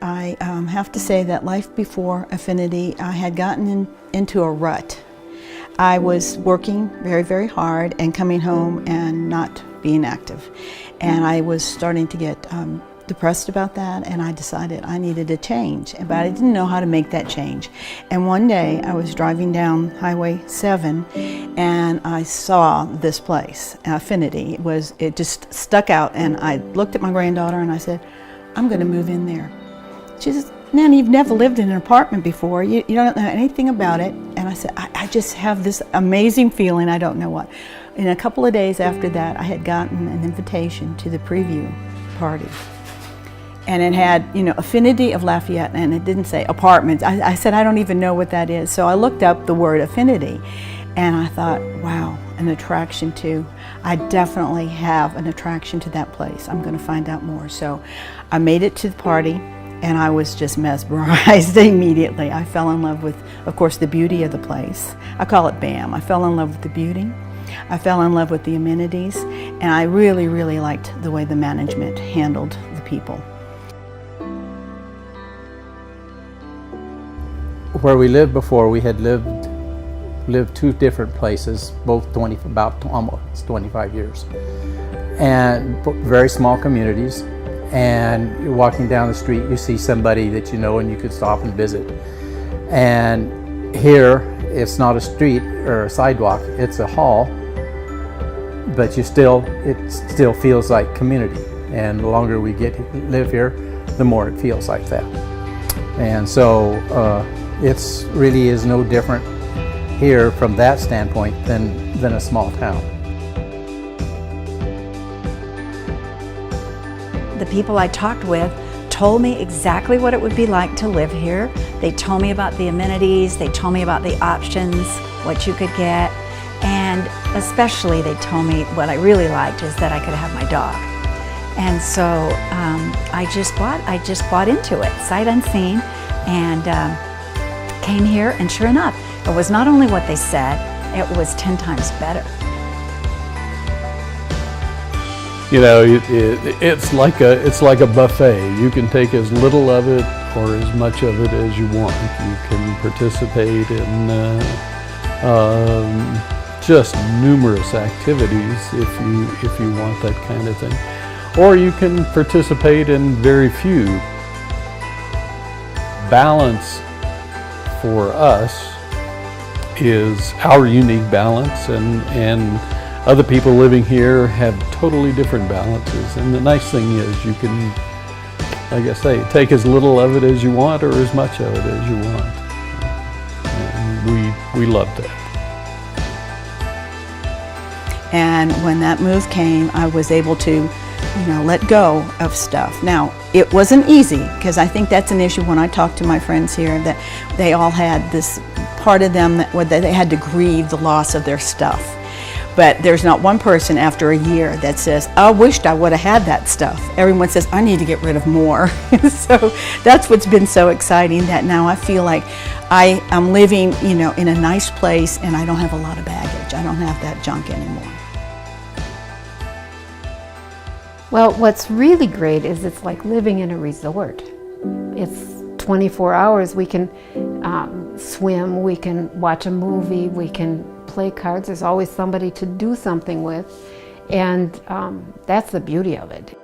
I have to say that life before Affinity, I had gotten into a rut. I was working very, very hard and coming home and not being active. And I was starting to get depressed about that, and I decided I needed a change, but I didn't know how to make that change. And one day I was driving down Highway 7 and I saw this place, Affinity. It just stuck out, and I looked at my granddaughter and I said, I'm going to move in there. She says, Nan, you've never lived in an apartment before. You don't know anything about it. And I said, I just have this amazing feeling, I don't know what. In a couple of days after that, I had gotten an invitation to the preview party. And it had, Affinity of Lafayette, and it didn't say apartments. I said, I don't even know what that is. So I looked up the word Affinity, and I thought, wow, an attraction to, I definitely have an attraction to that place. I'm going to find out more. So I made it to the party, and I was just mesmerized immediately. I fell in love with, of course, the beauty of the place. I call it BAM. I fell in love with the beauty. I fell in love with the amenities, and I really, really liked the way the management handled the people. Where we lived before, we had lived two different places, both about almost 25 years, and very small communities. And you're walking down the street, you see somebody that you know, and you could stop and visit. And here, it's not a street or a sidewalk; it's a hall. But it still feels like community. And the longer we live here, the more it feels like that. And so it's really is no different here from that standpoint than a small town. The people I talked with told me exactly what it would be like to live here. They told me about the amenities, they told me about the options, what you could get, and especially they told me what I really liked is that I could have my dog. And so I just bought into it, sight unseen, and came here, and sure enough, it was not only what they said, it was 10 times better. It's like a buffet. You can take as little of it or as much of it as you want. You can participate in just numerous activities if you want that kind of thing, or you can participate in very few. Balance for us is our unique balance, and other people living here have totally different balances. And the nice thing is you can, like I say, take as little of it as you want or as much of it as you want. And we love that. And when that move came, I was able to, let go of stuff. Now, it wasn't easy, because I think that's an issue when I talk to my friends here, that they all had this part of them that they had to grieve the loss of their stuff. But there's not one person after a year that says, I wished I would have had that stuff. Everyone says, I need to get rid of more. So that's what's been so exciting, that now I feel like I am living, in a nice place, and I don't have a lot of baggage. I don't have that junk anymore. Well, what's really great is it's like living in a resort. It's 24 hours. We can swim, we can watch a movie, we can play cards. There's always somebody to do something with, and that's the beauty of it.